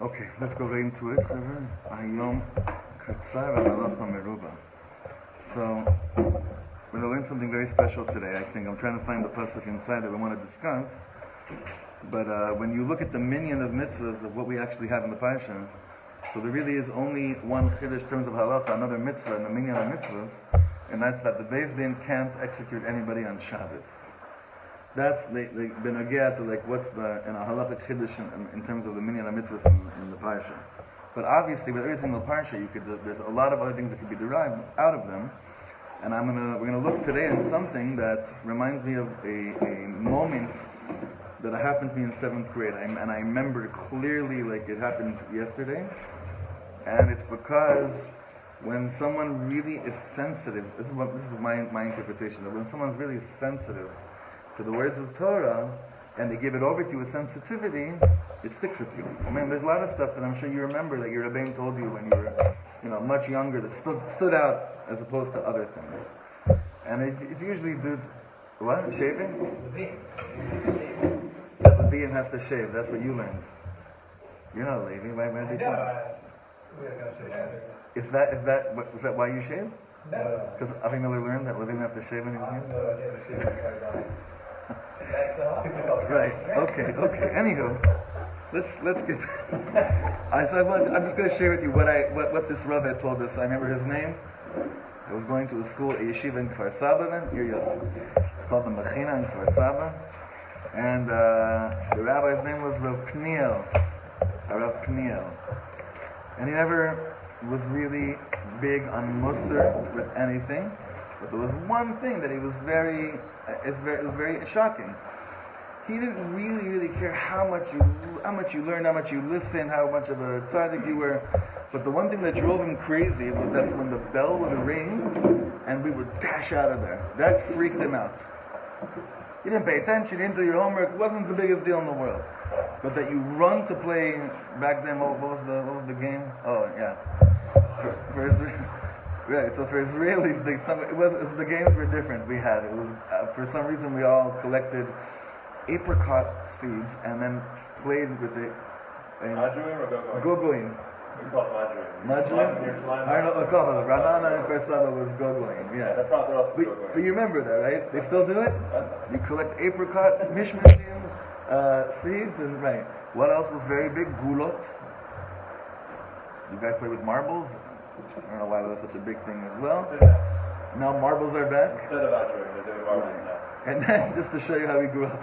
Okay, let's go right into it. Hayom Katzar Satmer Rebbe. So, we're going to learn something very special today. I think I'm trying to find the pasuk inside that we want to discuss. But when you look at the minyan of mitzvahs of what we actually have in the parsha, so there really is only one chiddush in terms of halacha, another mitzvah in the minyan of mitzvahs, and that's that the Beis Din can't execute anybody on Shabbos. That's benagea to what's the in a halachic chiddush in terms of the minyan of mitzvahs in the parsha. But obviously, with every single parsha, there's a lot of other things that could be derived out of them. And we're gonna look today on something that reminds me of a moment that happened to me in 7th grade, and I remember clearly like it happened yesterday. And it's because when someone really is sensitive, this is my interpretation, that when someone's really sensitive to the words of Torah, and they give it over to you with sensitivity, it sticks with you. I mean, there's a lot of stuff that I'm sure you remember that your Rabbi told you when you were, much younger, that stood out as opposed to other things. And it's usually due to, what? Shaving? That Levian has to shave. That's what you learned. You're not a Levi. Why did they tell you? Is that why you shave? No. Because Avi Miller learned that Levian have to shave when he was young? Right. Okay. Anywho, let's get. I'm just going to share with you what this Rav had told us. I remember his name. I was going to a school, a yeshiva in Kfar Saba then. It's called the Mechina in Kfar Saba, and the rabbi's name was Rav Pniel. And he never was really big on Musar with anything, but there was one thing that he was it was very shocking. He didn't really care how much you learned, how much you listened, how much of a tzaddik you were. But the one thing that drove him crazy was that when the bell would ring and we would dash out of there, that freaked him out. You didn't pay attention, you didn't do your homework. It wasn't the biggest deal in the world. But that you run to play back then. What was the game? Oh yeah. Right, so for Israelis, the games were different. We had it was for some reason we all collected apricot seeds and then played with it. Margarine or gogoing? We call it margarine. I don't know. Ranana and Kfar Saba was gogoing. Yeah. That's not what else is gogoing. But you remember that, right? They still do it. You collect apricot, mishmashim seeds, and right. What else was very big? Gulot. You guys play with marbles? I don't know why that's such a big thing as well. Now marbles are back. Instead of archery, they're doing marbles now. And then, just to show you how we grew up,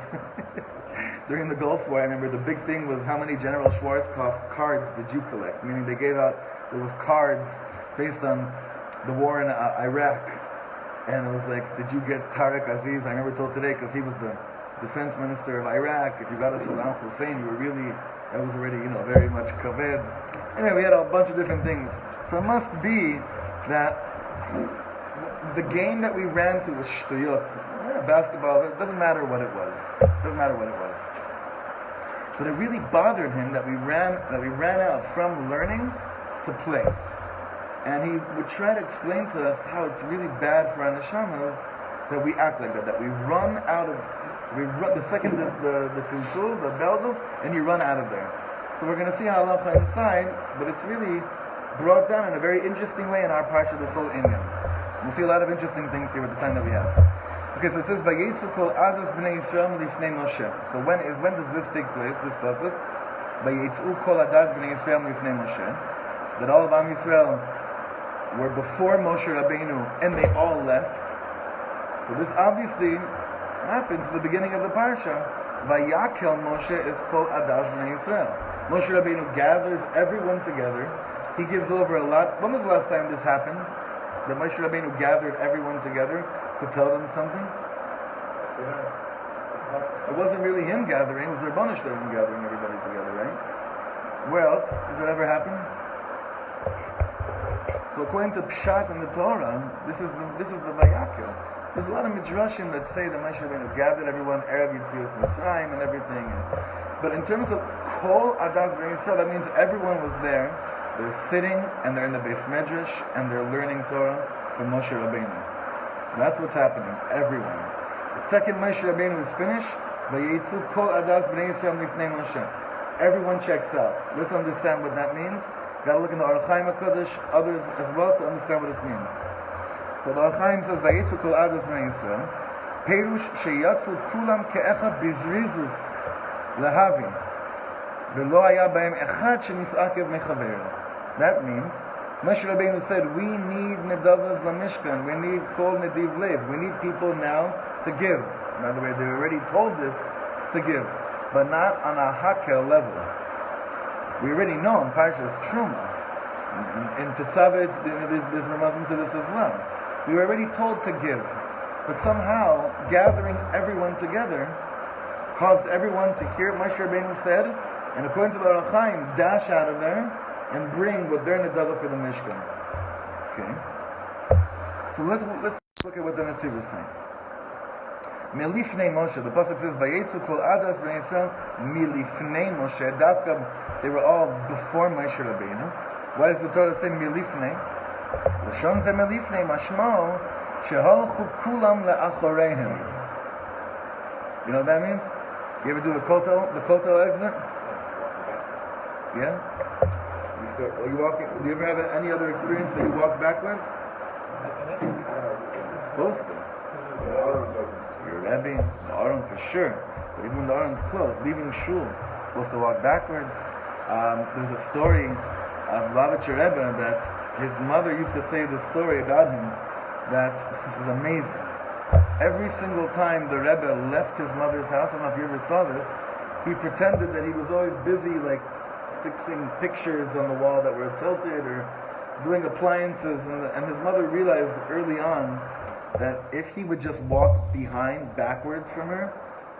during the Gulf War, I remember the big thing was how many General Schwarzkopf cards did you collect? Meaning there was cards based on the war in Iraq. And it was like, did you get Tariq Aziz? I remember till today, because he was the defense minister of Iraq. If you got a Saddam Hussein, you were really, that was already, very much kaved. Anyway, we had a bunch of different things. So it must be that the game that we ran to was shtuyot, basketball. It doesn't matter what it was. But it really bothered him that we ran out from learning to play. And he would try to explain to us how it's really bad for our neshamas that we act like that. That we run the second is the tzultzul, the bell goes, and you run out of there. So we're going to see halacha inside, but it's really brought down in a very interesting way in our parsha, this whole inyan. We'll see a lot of interesting things here with the time that we have. Okay, so it says, Vayetzu kol adas b'nei Yisrael lifnei Moshe. So when does this take place, this pasuk? Vayetzu kol adas b'nei Yisrael lifnei Moshe. That all of Am Yisrael were before Moshe Rabbeinu, and they all left. So this obviously happens at the beginning of the parsha. Vayakhel Moshe is kol adas b'nei Yisrael. Moshe Rabbeinu gathers everyone together. He gives over a lot. When was the last time this happened? That Moshe Rabbeinu gathered everyone together to tell them something? It wasn't really him gathering, it was the Rabbanu Shalom gathering everybody together, right? Where else does it ever happen? So according to Pshat in the Torah, this is the Vayakhel. There's a lot of midrashim that say that Moshe Rabbeinu gathered everyone, Erev Yetzias Mitzrayim and everything. But in terms of Kol Adas B'nai Yisrael, that means everyone was there. They're sitting and they're in the Beis Medrash and they're learning Torah from Moshe Rabbeinu. That's what's happening. Everyone. The second Moshe Rabbeinu is finished, Vayetzu kol adas b'nei Yisrael lifnei Moshe. everyone checks out. Let's understand what that means. Got to look in the hachayim HaKadosh, others as well, to understand what this means. So the hachayim says, "Vayetzu kol adas bnei Yisrael, perush sheyatzu kulam ke'echad bizrizus lehavi, v'lo haya b'hem echad shenis'akev mechaveru." That means, Moshe Rabbeinu said, we need nedavas lamishkan, we need kol nediv lev, we need people now to give. In other words, they already told this to give, but not on a hakel level. We already know in Parshas Truma, in Tetzavet, there's remazim to this as well. We were already told to give, but somehow gathering everyone together caused everyone to hear what Moshe Rabbeinu said, and according to the hachayim, dash out of there and bring what they're nedava for the Mishkan. Okay. So let's look at what the Netziv is saying. Milifnei Moshe, the pasuk says, "Vayetzu kol adas bnei Yisrael milifnei Moshe." Dafka, they were all before Moshe Rabbeinu. Why does the Torah say milifnei? L'shon ze milifnei mashmo sheholchu kulam le'achoreihem. You know what that means? You ever do the kotel exit? Yeah. You walking? Do you ever have any other experience that you walk backwards? You're supposed to. Your Rabbi, the Aron for sure. But even when the Aron's closed, leaving Shul, supposed to walk backwards. There's a story of Vayakhel Rebbe that his mother used to say this story about him, that this is amazing. Every single time the Rebbe left his mother's house, I don't know if you ever saw this, he pretended that he was always busy like fixing pictures on the wall that were tilted or doing appliances, and his mother realized early on that if he would just walk backwards from her,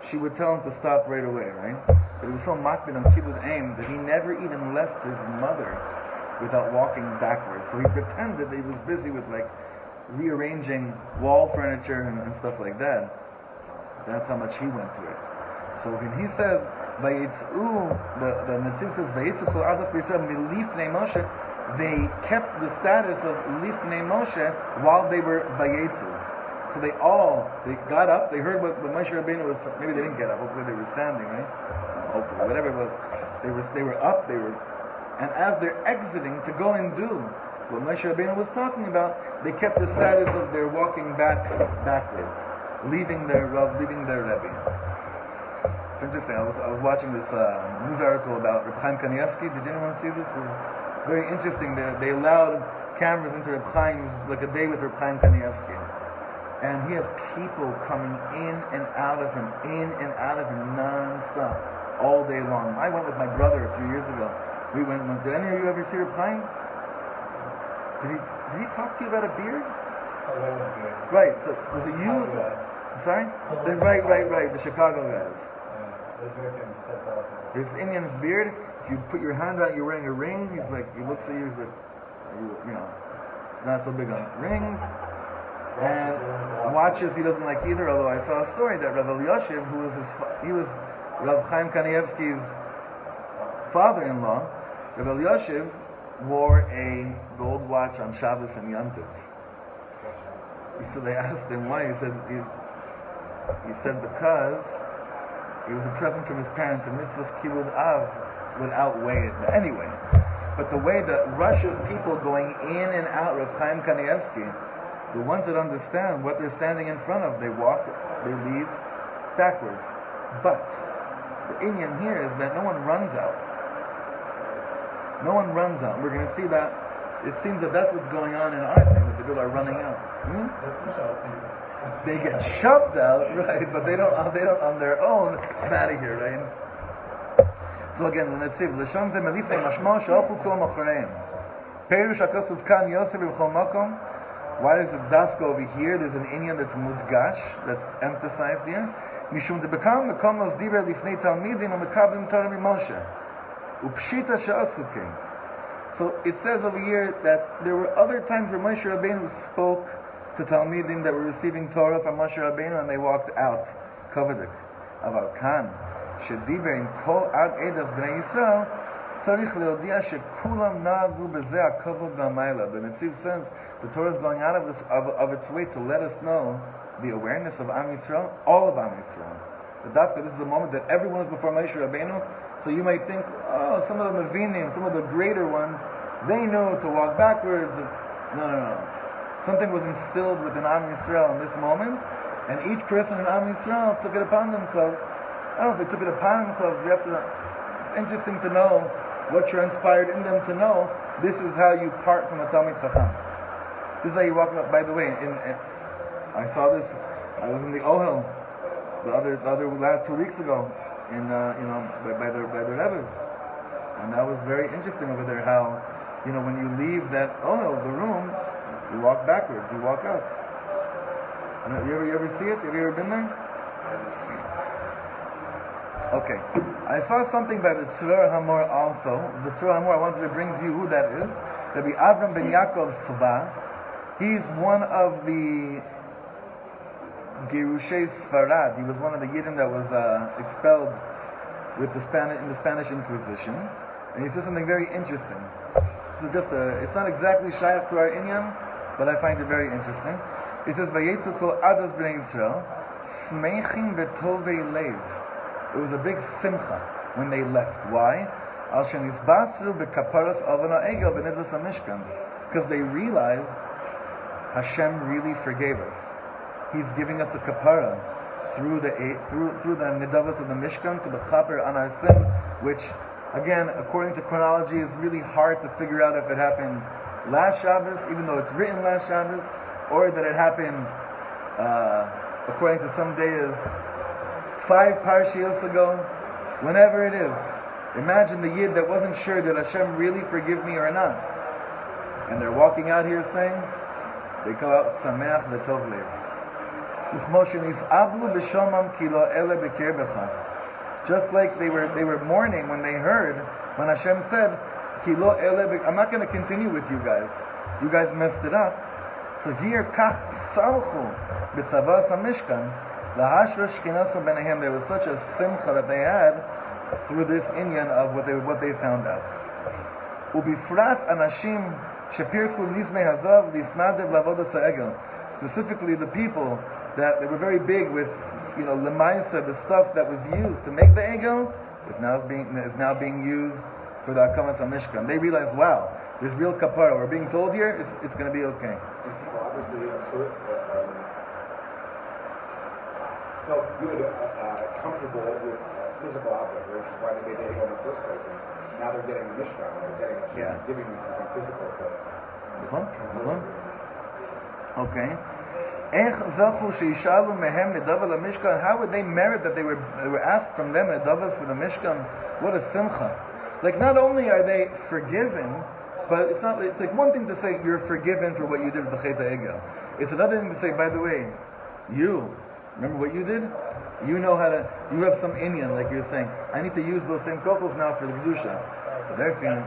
she would tell him to stop right away, right? But he was so makbid on kibbud aim that he never even left his mother without walking backwards. So he pretended that he was busy with like rearranging wall furniture and stuff like that. That's how much he went to it. So when he says, the Netziv says, "Vayetzu kol adas b'Yisrael milifnei Moshe," they kept the status of lifnei Moshe while they were Vayetzu. So they got up, they heard what Moshe Rabbeinu was, maybe they didn't get up, hopefully they were standing, right? Hopefully, whatever it was. They were up, and as they're exiting to go and do what Moshe Rabbeinu was talking about, they kept the status of their walking backwards, leaving their Rav, leaving their Rebbe. It's interesting. I was watching this news article about Reb Chaim Kanievsky. Did anyone see this? Very interesting. They allowed cameras into Reb Chaim's, like a day with Reb Chaim Kanievsky, and he has people coming in and out of him non-stop all day long. I went with my brother a few years ago. We went. Did any of you ever see Reb Chaim? Did he talk to you about a beard? Right. So was it you? I'm sorry. Right. The Chicago guys. His Indian's beard. If you put your hand out, you're wearing a ring. He's like, he looks at you. He's like, it's not so big on rings. And watches he doesn't like either. Although I saw a story that Rav Elyashiv, he was Rav Chaim Kanievsky's father-in-law. Rav Elyashiv wore a gold watch on Shabbos and Yom Tov. So they asked him why. He said because it was a present from his parents, and mitzvahs kibud av would outweigh it. But anyway, but the way the rush of people going in and out of Chaim Kanievsky, the ones that understand what they're standing in front of, they leave backwards. But the inyan here is that no one runs out. No one runs out. We're going to see that. It seems that that's what's going on in our thing, that the people are running out. They get shoved out, right? But they don't on their own get out of here, right? So again, the Netziv, l'shon ze melifnei mashmo she'olchu kol machoreim. Perush hakasuv kan yosef b'chol makom. Why does it dafka over here? There's an inyan that's mudgash, that's emphasized here. Mishum debekam mekomos diber lifnei talmidim u'mekablim Torah mimoshe upshita she'asukim. So it says over here that there were other times where Moshe Rabbeinu spoke to Talmidim that were receiving Torah from Moshe Rabbeinu, and they walked out. Kavadik. Aval kan shediber im kol ad edas bnei Yisrael tzarich leodia shekulam na'agu bezeh hakavod v'hamayla. The Netziv says the Torah is going out of its way to let us know the awareness of Am Yisrael, all of Am Yisrael, The dafka, this is a moment that everyone is before Moshe Rabbeinu. So you might think, oh, some of the Mavinim, some of the greater ones, they know to walk backwards. No. Something was instilled within Am Yisrael in this moment, and each person in Am Yisrael took it upon themselves. I don't know if they took it upon themselves. It's interesting to know what you're inspired in them to know. This is how you part from a Talmid Chacham. This is how you walk up. By the way, I saw this. I was in the Ohel the other last 2 weeks ago, in by the Rebbe's, and that was very interesting over there. How when you leave that Ohel, the room, you walk backwards. You walk out. You ever see it? Have you ever been there? Okay. I saw something by the Tzur Hamor also. The Tzur Hamor, I wanted to bring to you who that is. Rabbi Avram ben Yaakov Sva. He's one of the Gerushei Sfarad. He was one of the Yidden that was expelled with in the Spanish Inquisition. And he says something very interesting. It's not exactly shaykh to our inyan, but I find it very interesting. It says, Vayetzu kol adas b'nei Yisrael, smeichim betovei lev. It was a big simcha when they left. Why? Al shenisbasru bekaparas avana egel b'nidlas hamishkan. Because they realized Hashem really forgave us. He's giving us a kapara through the nidavas of the Mishkan to the chaper on our sin, which, again, according to chronology, is really hard to figure out if it happened last Shabbos, even though it's written last Shabbos, or that it happened, according to some days, 5 parshias ago. Whenever it is, imagine the Yid that wasn't sure that Hashem really forgive me or not, and they're walking out here saying, they go out sameach v'tov lev. Just like they were mourning when they heard when Hashem said, I'm not going to continue with you guys. You guys messed it up. So here, kach salchu b'tzavas hamishkan lahashra shchinaso benehem. There was such a simcha that they had through this inyan of what they found out. Ubifrat anashim shepirku nizmei hazav lisnadev lavodas ha'egel. Specifically, the people that they were very big with, lemaisa, the stuff that was used to make the egel is now being used for the Akamas HaMishkan. They realized, wow, there's real kapara. We're being told here, it's going to be okay. These people obviously felt good, comfortable with physical object, which is why they made the egel in the first place. And now they're getting the Mishkan, they're getting a chance, giving them something physical to. Okay. How would they merit that they were asked from them nedavas for the Mishkan? What a simcha! Like, not only are they forgiven, but it's like one thing to say you're forgiven for what you did with the Chet HaEgel. It's another thing to say, by the way, you remember what you did? You know how to. You have some inyan, like you're saying. I need to use those same kochos now for the kedusha. So they're feeling.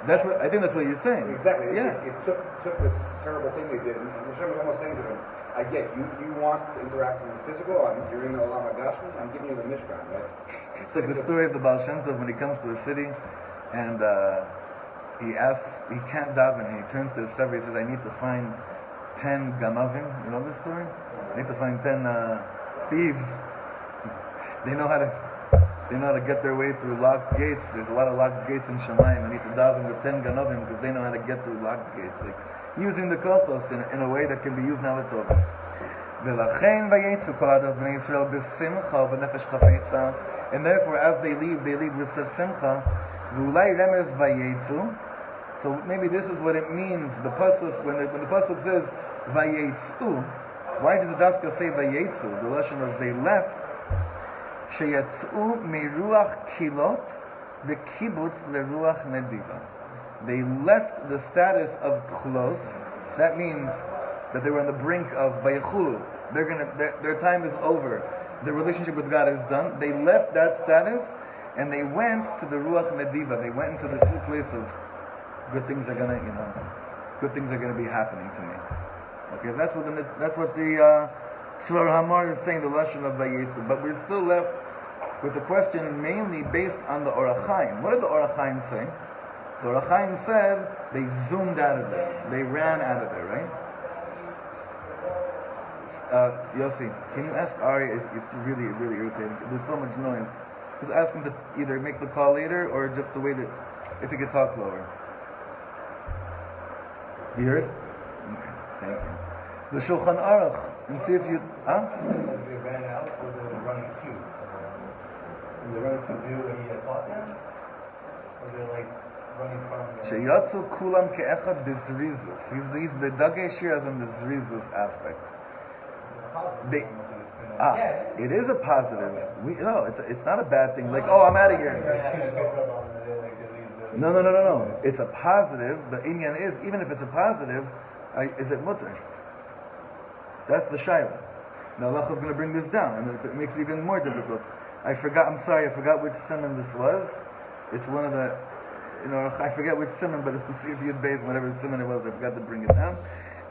I think that's what you're saying. Exactly. Yeah. It took this terrible thing they did, and Hashem was almost saying to them, I get you want to interact with the physical, you're in the Olam HaGashmi, I'm giving you the Mishkan, right? It's like the story of the Baal Shem Tov when he comes to a city, and he can't daven, and he turns to his Rebbe, he says, I need to find 10 ganavim. You know this story? I need to find 10 thieves. They know how to get their way through locked gates. There's a lot of locked gates in Shemayim. I need to daven with 10 ganavim because they know how to get through locked gates. Like, using the kochos in a way that can be used now to talk. And therefore, as they leave with such simcha. So maybe this is what it means. The pasuk, when the pasuk says vayetzu, why does the dafka say vayetzu? The lashon of they left. Sheyatzu meruach kilot v'kibutz leruach nediva. They left the status of chlos. That means that they were on the brink of Vayakhel. Their time is over. Their relationship with God is done. They left that status and they went to the Ruach Nediva. They went into this new place of good things are gonna be happening to me. Okay, that's what the Tzvar Hamar is saying, the lashon of Vayetzu. But we're still left with the question mainly based on the Orachayim. What did the Orachayim say? The Orachayim said they zoomed out of there. They ran out of there, right? Yossi, can you ask Ari? It's really, really irritating. There's so much noise. Just ask him to either make the call later or just to wait it, if he could talk lower. You hear it? Okay, thank you. The Shulchan Aruch, and see if you, huh? They ran out or they were running queue. And they running from view when he had bought them? Or they're like running from Sheyatzu kulam ke'echad b'zrizus. He's the dagesh here as in the zrizus aspect. They, it is a positive. It's not a bad thing. Like, oh, I'm out of here. No. It's a positive. The inyan is, even if it's a positive, is it mutter? That's the shayla. Now Allah is going to bring this down, and it makes it even more difficult. I'm sorry, I forgot which simon this was. It's one of the, I forget which simon, but we'll see if you'd base whatever simon it was. I forgot to bring it down.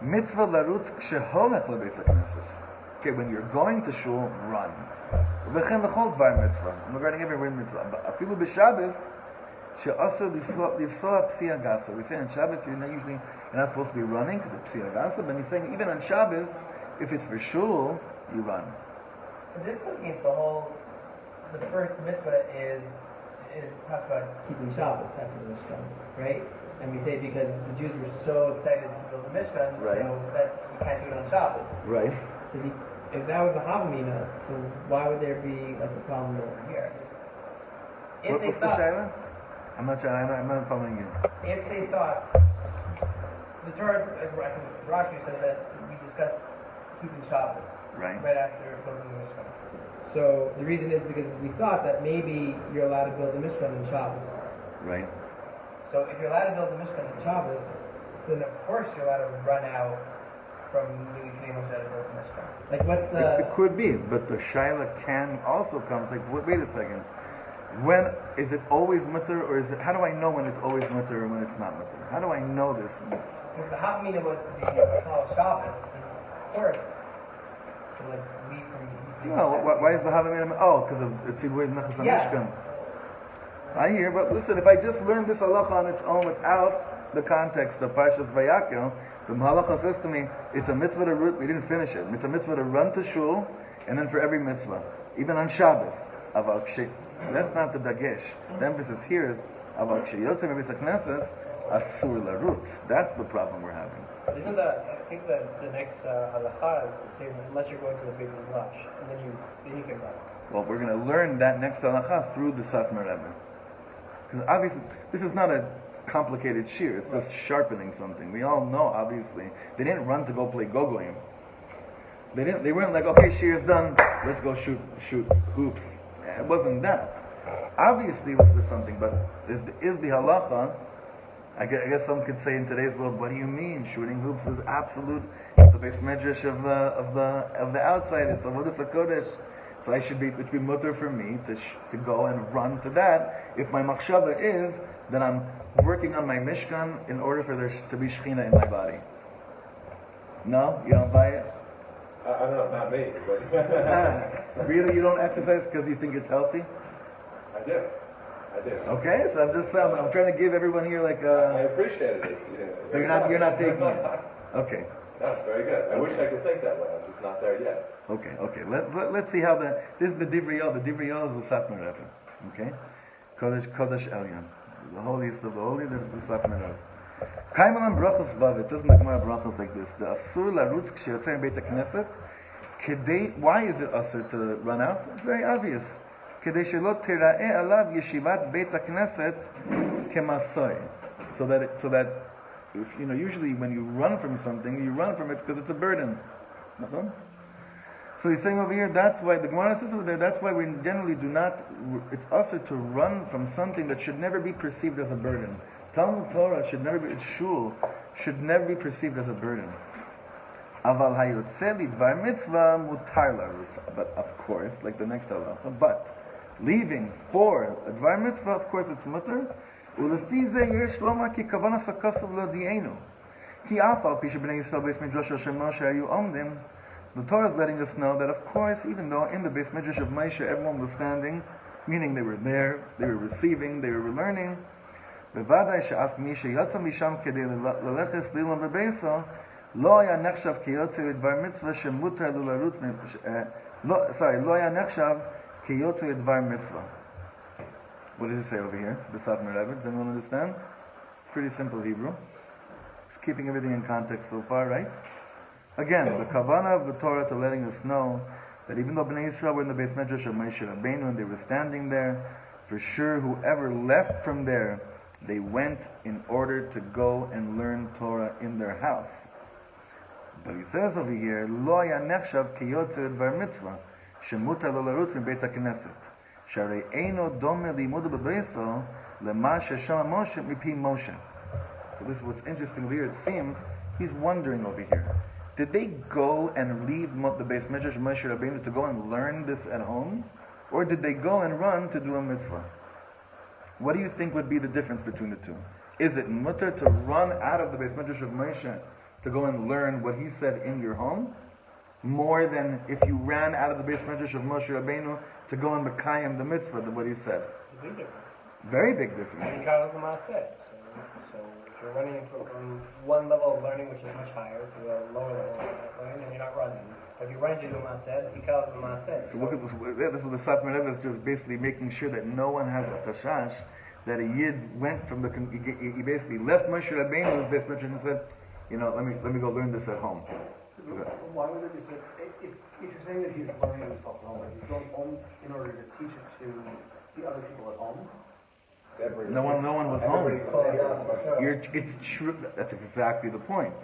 Mitzvah larutz ksheholech lebeis hakneses. Okay, when you're going to shul, run. V'chen l'chol dvar mitzvah. I'm regarding every word mitzvah. But afilu b'Shabbos, she'asur lifsoa psia gasa. We say on Shabbos you're not supposed to be running because it's psia gasa. But he's saying even on Shabbos, if it's for shul, you run. And this goes against the first mitzvah is talk about keeping Shabbos after the Mishkan, right? And we say because the Jews were so excited to build the Mishkan, right, so that you can't do it on Shabbos. Right. So if that was the Havamina, so why would there be like a problem over here? What's the shayla? I'm not following you. If they thought the Torah, I think Rashi says that we discussed keeping Shabbos right after building the Mishkan. So the reason is because we thought that maybe you're allowed to build the Mishkan on Shabbos. Right. So if you're allowed to build the Mishkan on Shabbos, so then of course you're allowed to run out from Louis Knemosh to build the Mishkan. Like what's the... It could be, but the Shaila can also come. It's like, wait a second. When is it always mutter, or is it? How do I know when it's always mutter or when it's not mutter? How do I know this? Because the Havamina was to be called Shabbos, of course. So like we from... No, why is the Havamina? Oh, because of Tzibur Nechas Mishkan. I hear, but listen, if I just learned this halacha on its own without the context of Parshas Vayakhel, the halacha says to me, it's a mitzvah to run, we didn't finish it, it's a mitzvah to run to shul, and then for every mitzvah, even on Shabbos, that's not the dagesh. The emphasis here is, asur larutz. That's the problem we're having. Isn't that, I think that the next halacha is the same, unless you're going to the big rush, and then you can run. Well, we're going to learn that next halacha through the Satmer Rebbe. Because obviously, this is not a complicated shear, it's just sharpening something. We all know, obviously, they didn't run to go play go-goyim. They weren't like, okay, shear's done, let's go shoot hoops. It wasn't that. Obviously it was for something, but is the halacha, I guess some could say in today's world, what do you mean? Shooting hoops is absolute, it's the base medrash of the outside, it's avodas hakodesh. So it should be mutter for me to go and run to that. If my machshava is that I'm working on my mishkan in order for there to be shechina in my body. No, you don't buy it. I don't know, not me. But really, you don't exercise because you think it's healthy? I do. Okay, so I'm trying to give everyone here like I appreciate it. But you're not taking it. Okay. That's very good. I wish I could think that way. I'm just not there yet. Okay. Let's see how this is the Divriyah. The Divriyah is the Satmer Rebbe. Okay? Kodesh Elyon. The holiest of the holy, there's the Satmer Rebbe. Kaiman brachos vav. It says in the Gemara brachos like this. The asur larutz ksheyotzei beit hakneset. Why is it asur to run out? It's very obvious. Kedei shelo tera'eh alav yeshivat beit hakneset kemasoy. So that if, usually when you run from something, you run from it because it's a burden. So he's saying over here, that's why the Gemara says over there, that's why we generally do not, it's also to run from something that should never be perceived as a burden. Talmud Torah shul should never be perceived as a burden. Aval hayotze lidvar mitzvah mutar larutz. But of course, like the next halacha, but leaving for a dvar mitzvah, of course it's mutar. ולפי זה יש לומר כי כוונת הכסף לא דיינו. כי אף על פי שבני ישראל בית מדרש של משה היו עומדים, the Torah is letting us know that of course, even though in the base midrash of Moshe everyone was standing, meaning they were there, they were receiving, they were learning, בוודאי שאף מי שיצא משם כדי ללכת ללמוד בביתו, לא היה נחשב כיוצא לדבר מצווה שמותר לו לרוץ, לא היה נחשב כיוצא לדבר מצווה. What does it say over here? The Satmer Rebbe. Does anyone understand? It's pretty simple Hebrew. Just keeping everything in context so far, right? Again, the kavanah of the Torah to letting us know that even though Bnei Yisrael were in the Beis Medrash of Moshe Rabbeinu and they were standing there, for sure whoever left from there, they went in order to go and learn Torah in their house. But he says over here, Lo ya nechshav ki yotzei bar mitzvah, shemutar lo larutz min beit hakneset, sharei eino dome limudu bebeiso, lema sheshama Moshe mipi Moshe. So this is what's interesting over here. It seems he's wondering over here. Did they go and leave the Beis Medrash of Moshe Rabbeinu to go and learn this at home? Or did they go and run to do a mitzvah? What do you think would be the difference between the two? Is it mutter to run out of the Beis Medrash of Moshe to go and learn what he said in your home? More than if you ran out of the Beis Medrash of Moshe Rabbeinu to go and mekayim the mitzvah, what he said? Big difference. Very big difference. And Kyle said. So if you're running from one level of learning, which is much higher, to a lower level of learning, then you're not running. If you run to do Maaseh, he calls the Maaseh. So look at this. This is what the Satmer Rebbe is just basically making sure that no one has a chashash that a yid went from the. He basically left Moshe Rabbeinu's Beis Medrash and said, let me go learn this at home. Why would it be said? If you're saying that he's learning himself at home, and he's going home in order to teach it to the other people at home. No one was home. It's true. That's exactly the point.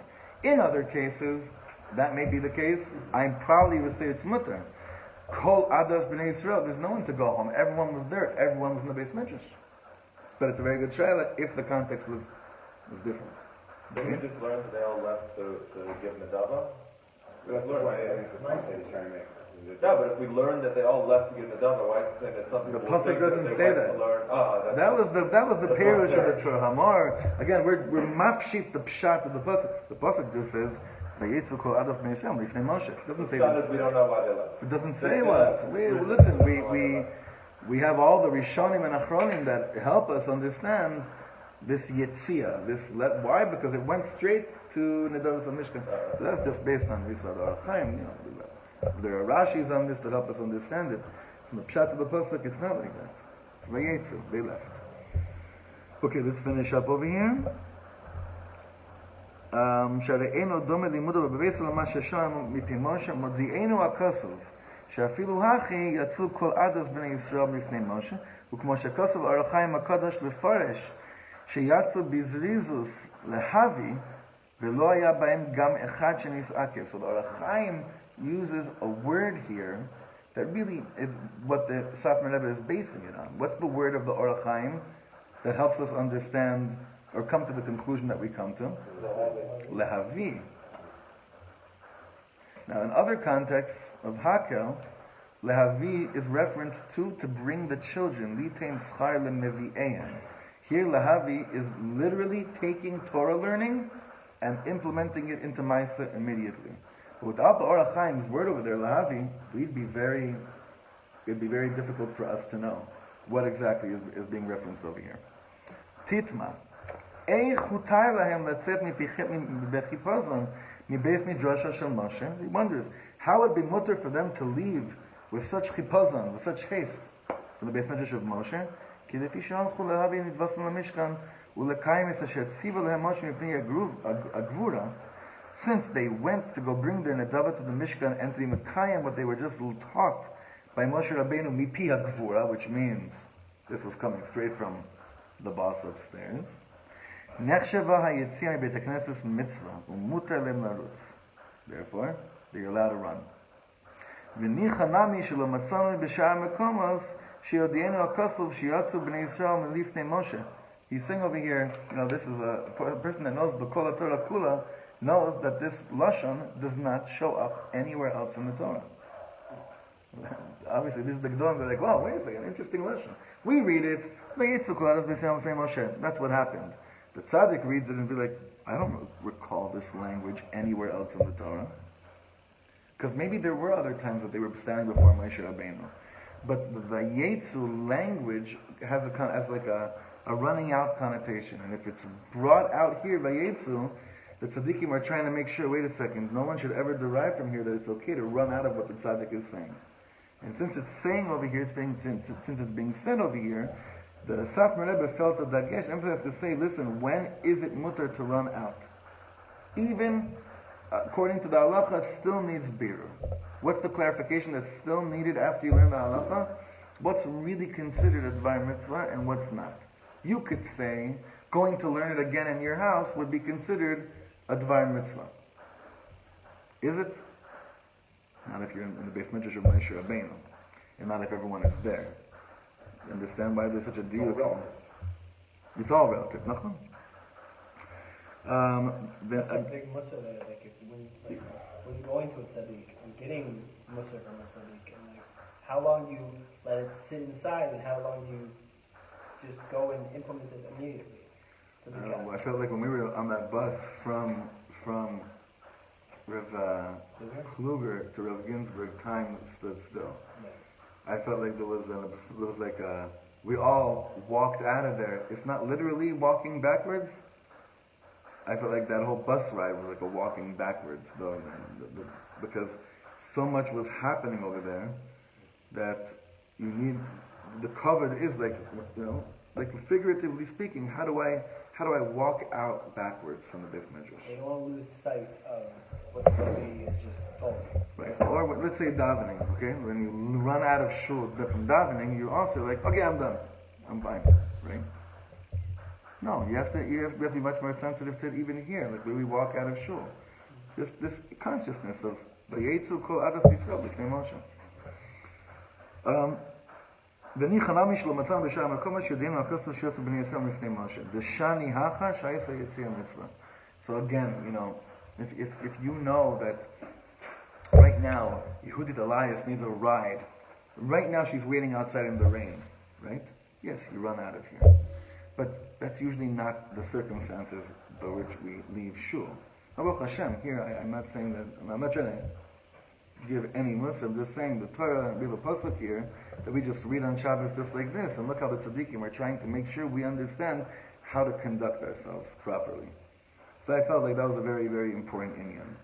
In other cases, that may be the case. I probably would say it's mutter. Kol adas b'nei Yisrael. There's no one to go home. Everyone was there. Everyone was in the Beis Medrash. But it's a very good shayla if the context was different. Did we just learn that they all left to give Nadava? That's the point that he's trying to make. No, but if we learned that they all left to give Nadava, why is it saying that some people The pasuk doesn't say that. That was the perush of the Tzur Hamar. Again, we're mafshit the pshat of the pasuk. The pasuk just says Vayetzu kol adas bnei Yisrael lifnei Moshe. It doesn't say that. We don't know why they left. It doesn't say what. Listen, we have all the Rishonim and Achronim that help us understand this Yetzia. Why? Because it went straight to Nedavas HaMishkan. That's just based on Risad or hachayim. There are Rashis on this to help us understand it. From the pshat of the pasuk, it's not like that. It's Vayetzu. They left. Okay, let's finish up over here. שהראינו דומה לימודו בבייסו למה ששם מפי משה, מודיענו הכסוף, שאפילו הכי יצאו כל עדס בני ישראל מפני משה, וכמו שכסוף אור החיים הקדוש לפרש, שיצאו בזריזוס להבי, ולא היה בהם גם אחד שנסעקב. So the Or HaChaim uses a word here that really is what the Satmer Rebbe is basing it on. What's the word of the Or HaChaim that helps us understand or come to the conclusion that we come to? Lehavi. Now, in other contexts of Vayakhel, lehavi is referenced to bring the children. Litain schar lemevi'ein. Here, lehavi is literally taking Torah learning and implementing it into Maisa immediately. But without the Or HaChaim's word over there, lehavi, it'd be very difficult for us to know what exactly is being referenced over here. Titma. He wonders, how would it be mutter for them to leave with such chipazon, with such haste from the Beis Medrash of Moshe? Since they went to go bring their nedava to the Mishkan and to be mekayim what they were just taught by Moshe Rabbeinu mipi hagvura, which means this was coming straight from the boss upstairs. Therefore, they're allowed to run. He's saying over here, this is a person that knows the Kol HaTorah Kula, knows that this Lashon does not show up anywhere else in the Torah. Obviously, this is the Gedolim. They're like, wow, wait a second, interesting Lashon. We read it, that's what happened. The tzaddik reads it and be like, I don't recall this language anywhere else in the Torah. Because maybe there were other times that they were standing before Moshe Rabbeinu. But the Vayetzu language has a running out connotation. And if it's brought out here, Vayetzu, the tzaddikim are trying to make sure, wait a second, no one should ever derive from here that it's okay to run out of what the tzaddik is saying. And since it's saying over here, since it's being said over here, the Satmer Rebbe felt a dagesh, emphasis to say, listen, when is it mutter to run out? Even according to the halacha, it still needs birur. What's the clarification that's still needed after you learn the halacha? What's really considered a dvar mitzvah and what's not? You could say, going to learn it again in your house would be considered a dvar mitzvah. Is it? Not if you're in the Beis Midrash of Moshe Rabbeinu, and not if everyone is there. You understand why there's such a deal? It's all relative. Nachon. That's a big mussar there. When you're going to a tzaddik and getting mussar from a tzaddik, and how long you let it sit inside, and how long you just go and implement it immediately. I felt like when we were on that bus from Rav Kluger to Rav Ginsburg, time stood still. Yeah. I felt like we all walked out of there, if not literally walking backwards. I felt like that whole bus ride was like a walking backwards, though, because so much was happening over there that you need. The cover is like, figuratively speaking, how do I walk out backwards from the Beis Midrash? You don't want to lose sight of what the Rabbi is just told. Right. Or let's say davening. Okay, when you run out of shul from davening, you're also like, okay, I'm done, I'm fine, right? No, you have to be much more sensitive to it even here, like when we walk out of shul. This consciousness of Vayetzu kol adas Yisrael b'fnei Moshe. The shani hacha shayisa yetzia mitzvah. So again, if you know that right now Yehudit Elias needs a ride, right now she's waiting outside in the rain, right? Yes, you run out of here. But that's usually not the circumstances by which we leave shul. Baruch Hashem, here I'm not saying that, I'm not trying to give any Muslim, I'm just saying the Torah, we have a pasuk here that we just read on Shabbos just like this, and look how the tzaddikim are trying to make sure we understand how to conduct ourselves properly. So I felt like that was a very, very important inyan.